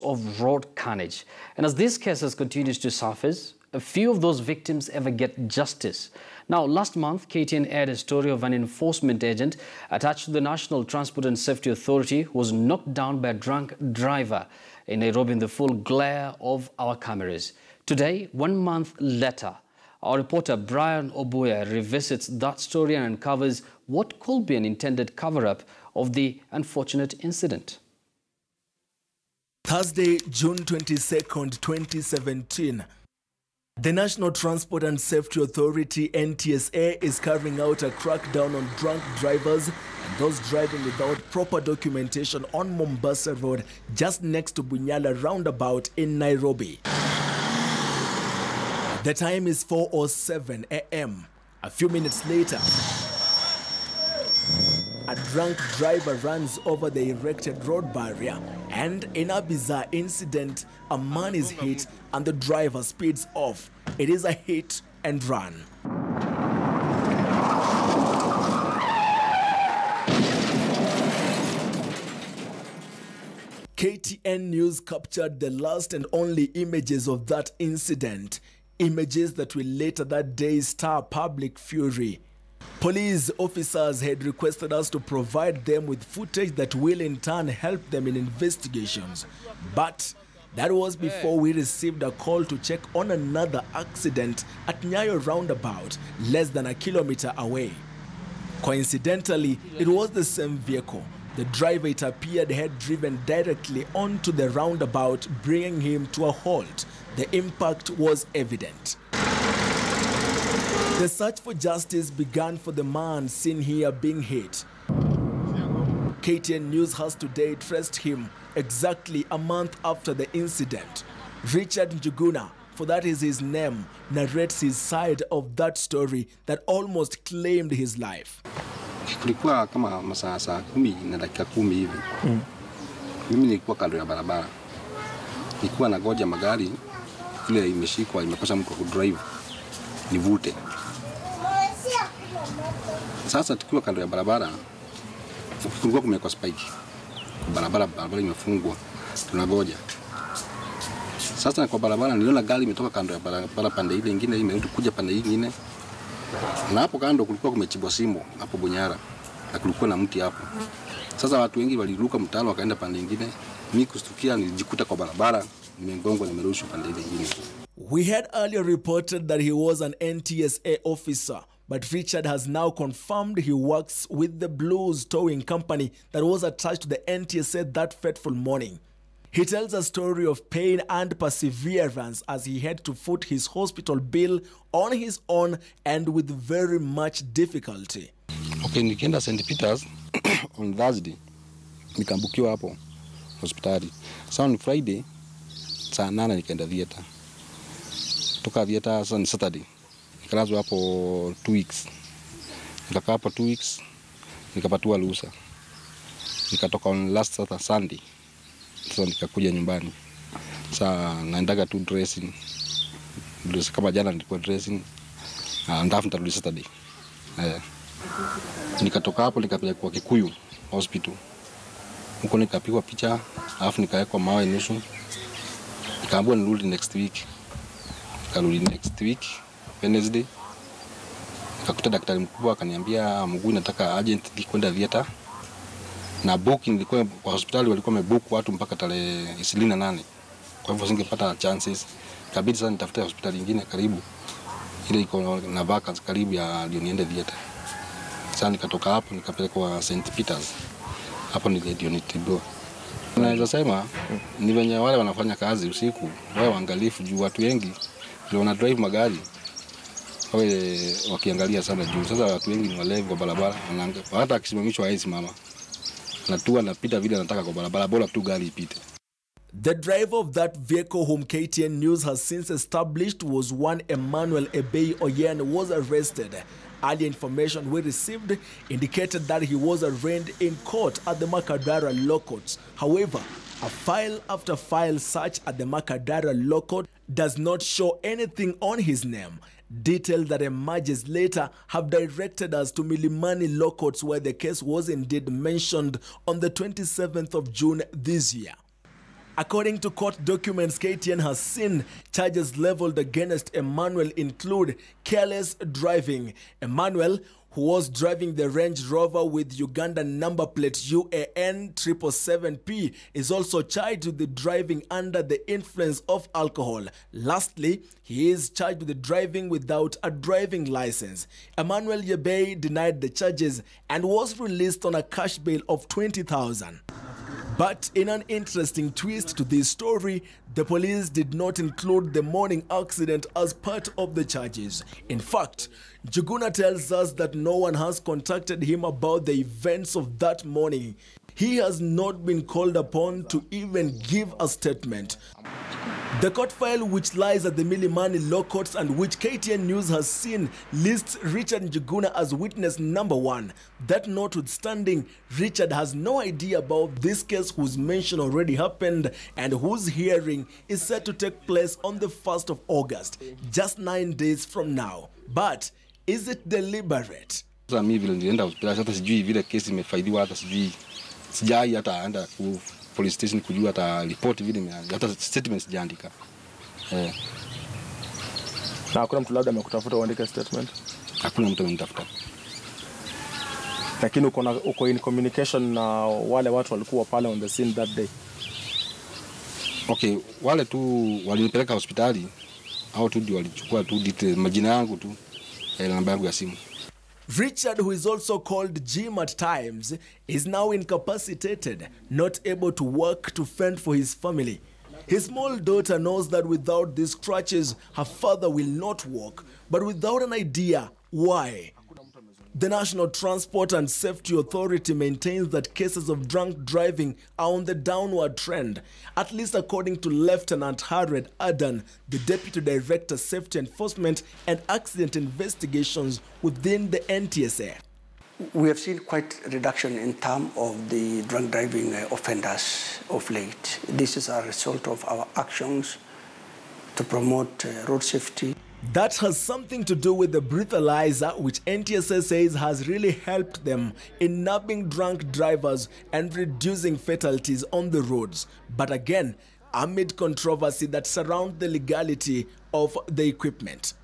of road carnage. And as these cases continue to surface, a few of those victims ever get justice. Now, last month, KTN aired a story of an enforcement agent attached to the National Transport and Safety Authority who was knocked down by a drunk driver in Nairobi in the full glare of our cameras. Today, 1 month later, our reporter Brian Obuya revisits that story and uncovers what could be an intended cover-up of the unfortunate incident. Thursday, June 22nd, 2017. The National Transport and Safety Authority, NTSA, is carrying out a crackdown on drunk drivers and those driving without proper documentation on Mombasa Road, just next to Bunyala roundabout in Nairobi. The time is 4:07 a.m. A few minutes later, a drunk driver runs over the erected road barrier, and in a bizarre incident, a man is hit and the driver speeds off. It is a hit and run. KTN News captured the last and only images of that incident, images that will later that day stir public fury. Police officers had requested us to provide them with footage that will in turn help them in investigations. But that was before we received a call to check on another accident at Nyayo roundabout, less than a kilometer away. Coincidentally, it was the same vehicle. The driver, it appeared, had driven directly onto the roundabout, bringing him to a halt. The impact was evident. The search for justice began for the man seen here being hit. KTN News has today traced him exactly a month after the incident. Richard Njuguna, for that is his name, narrates his side of that story that almost claimed his life. Kulikuwa kama masaa 10 na dakika 10 hivi. Mimi nilikuwa kando ya barabara. Nilikuwa nagoja magari ile imeshikwa imekosa mtu kudrive. Nivute. Sasa tukiwa kando ya barabara, kulikuwa kumekuwa spike. Barabara imefungwa. Tunagoja. Sasa kwa barabara niliona gari imetoka kando ya barabara pande ile nyingine imerudi kuja pande nyingine. Na hapo kando kulikuwa kumechibwa simu hapo Bunyara. Na kulikuwa na mti hapo. Sasa watu wengi waliruka mtalo wakaenda pande nyingine. Mimi kustukia nilijikuta kwa barabara, nimegongwa nimerushwa pande ile nyingine. We had earlier reported that he was an NTSA officer, but Richard has now confirmed he works with the Blues towing company that was attached to the NTSA that fateful morning. He tells a story of pain and perseverance as he had to foot his hospital bill on his own and with very much difficulty. Okay, nikienda St. Peter's on Thursday, nikambukiwa hapo hospitali. So on Friday, saa 8 nikaenda theater. Toka theater sasa ni Saturday. Nikalazwa hapo 2 weeks. Nikakaa hapo 2 weeks, nikapatiwa ruhusa. Nikatoka on last Sunday. Sasa nikakuja nyumbani. Sasa naendaga tu dressing. Kama jana nilikuwa dressing. Ndafu nitarudi Saturday. Nikatoka hapo nikapelekwa kwa Kikuyu hospital. Huko nikapigwa picha, alafu nikawekwa mawe nusu. Nikaambiwa nirudi next week. Nikarudi next week Wednesday. Nikakuta daktari mkubwa akaniambia mguu nataka urgent kwenda theater. Na booking ilikuwa kwa hospitali walikuwa wamebook watu mpaka tarehe 28. Kwa hivyo singepata chances. Kabidi sasa nitafute hospitali nyingine karibu. Ile iko na vacancy karibu ya ndio niende theater. Sasa nikatoka hapo nikapelekwa St. Peter's. Hapo ndio nitibiwa. Naweza sema ni wenye wale wanafanya kazi usiku, wao waangalifu juu watu wengi ndio wana drive magari. Wao wakiangalia sana juu. Sasa watu wengi ni walevi kwa barabara, hata akisimamishwa haizi mama. Natua napita vile anataka kwa barabara, bora tu gari ipite. The driver of that vehicle whom KTN News has since established was one Emmanuel Ebei Oyen was arrested. Earlier information we received indicated that he was arraigned in court at the Makadara Law Courts. However, a file after file search at the Makadara Law Court does not show anything on his name. Details that emerges later have directed us to Milimani Law Courts, where the case was indeed mentioned on the 27th of June this year. According to court documents, KTN has seen charges leveled against Emmanuel include careless driving. Emmanuel, who was driving the Range Rover with Ugandan number plate UAN 777P, is also charged with the driving under the influence of alcohol. Lastly, he is charged with the driving without a driving license. Emmanuel Yebei denied the charges and was released on a cash bail of 20,000. But in an interesting twist to this story, the police did not include the morning accident as part of the charges. In fact, Njuguna tells us that no one has contacted him about the events of that morning. He has not been called upon to even give a statement. The court file, which lies at the Milimani Law Courts and which KTN News has seen, lists Richard Njuguna as witness number 1. That notwithstanding, Richard has no idea about this case whose mention already happened and whose hearing is set to take place on the 1st of August, just 9 days from now. But is it deliberate? Mimi vile nilienda hospitali hata sijui vile kesi imefaidiwa hata sijui. Sijai hata aenda ku police station kujua hata report vile hata statement sijaandika. Na hakuna mtu labda amekutafuta uandike statement? Hakuna mtu amenitafuta. Lakini uko in communication na wale watu walikuwa pale on the scene that day? Okay, wale tu walinipeleka hospitali au tu ndio walichukua tu details majina yangu tu na namba yangu ya simu. Richard, who is also called Jim at times, is now incapacitated, not able to work to fend for his family. His small daughter knows that without these crutches, her father will not walk, but without an idea why. The National Transport and Safety Authority maintains that cases of drunk driving are on the downward trend, at least according to Lieutenant Hared Adan, the Deputy Director, Safety Enforcement and Accident Investigations within the NTSA. We have seen quite a reduction in terms of the drunk driving offenders of late. This is a result of our actions to promote road safety. That has something to do with the breathalyzer, which NTSA says has really helped them in nabbing drunk drivers and reducing fatalities on the roads. But again, amid controversy that surrounds the legality of the equipment.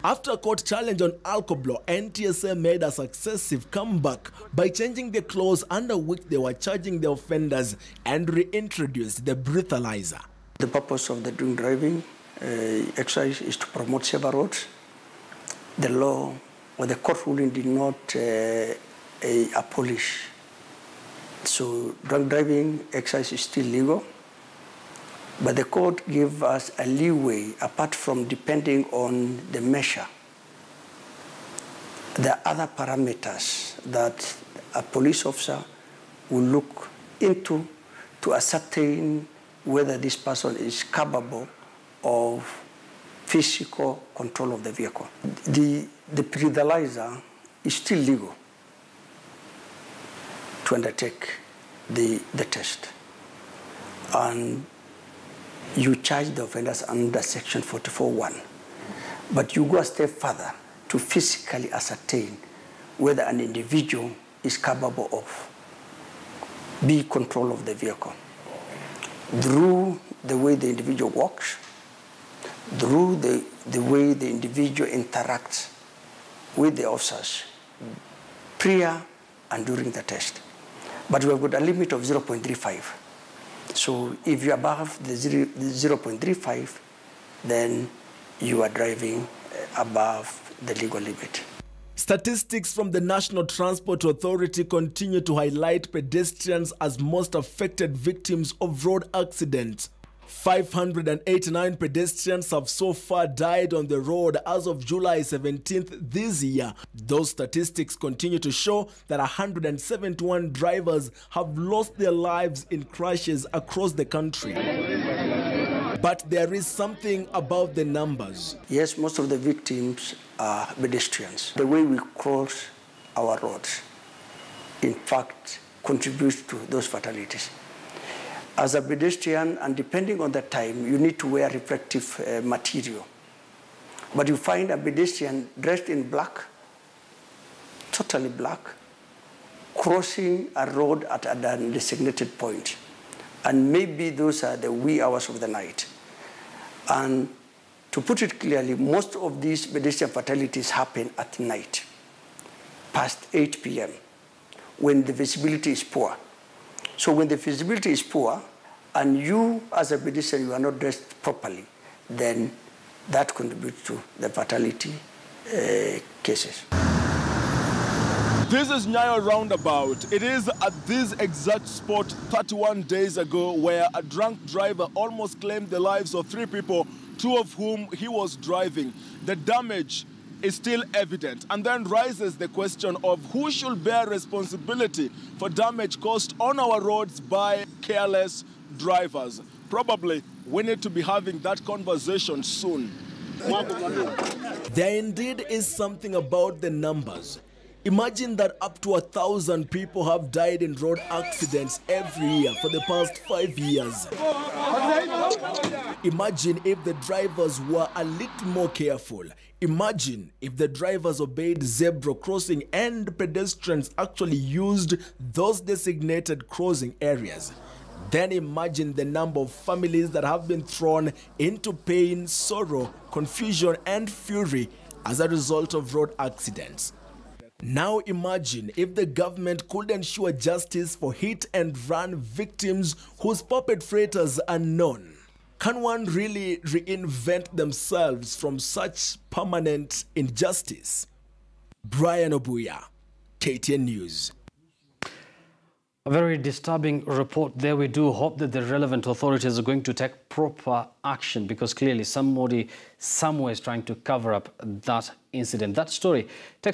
After a court challenge on Alcoblo, NTSA made a successive comeback by changing the clause under which they were charging the offenders and reintroduced the breathalyzer. The purpose of the drunk driving exercise is to promote safer roads. The law or the court ruling did not abolish. So drunk driving exercise is still legal, but the court gave us a leeway apart from depending on the measure. There are other parameters that a police officer will look into to ascertain whether this person is capable of physical control of the vehicle. The breathalyzer is still legal to undertake the test. And you charge the offenders under Section 44(1). But you go a step further to physically ascertain whether an individual is capable of be control of the vehicle through the way the individual walks, through the way the individual interacts with the officers prior and during the test. But we have got a limit of 0.35. So if you're above the 0.35, then you are driving above the legal limit. Statistics from the National Transport Authority continue to highlight pedestrians as most affected victims of road accidents. 589 pedestrians have so far died on the road as of July 17th this year. Those statistics continue to show that 171 drivers have lost their lives in crashes across the country. But there is something about the numbers. Yes, most of the victims are pedestrians. The way we cross our roads, in fact, contributes to those fatalities. As a pedestrian, and depending on the time, you need to wear reflective material. But you find a pedestrian dressed in black, totally black, crossing a road at a designated point. And maybe those are the wee hours of the night. And to put it clearly, most of these pedestrian fatalities happen at night, past 8 p.m., when the visibility is poor. So when the visibility is poor, and you as a pedestrian, you are not dressed properly, then that contributes to the fatality cases. This is Nyayo Roundabout. It is at this exact spot 31 days ago where a drunk driver almost claimed the lives of 3 people, 2 of whom he was driving. The damage is still evident, and then rises the question of who should bear responsibility for damage caused on our roads by careless drivers. Probably we need to be having that conversation soon. There indeed is something about the numbers. Imagine that up to 1,000 people have died in road accidents every year for the past 5 years. Imagine if the drivers were a little more careful. Imagine if the drivers obeyed zebra crossing and pedestrians actually used those designated crossing areas. Then imagine the number of families that have been thrown into pain, sorrow, confusion, and fury as a result of road accidents. Now imagine if the government could ensure justice for hit-and-run victims whose perpetrators are known. Can one really reinvent themselves from such permanent injustice? Brian Obuya, KTN News. A very disturbing report there. We do hope that the relevant authorities are going to take proper action, because clearly somebody somewhere is trying to cover up that incident. That story takes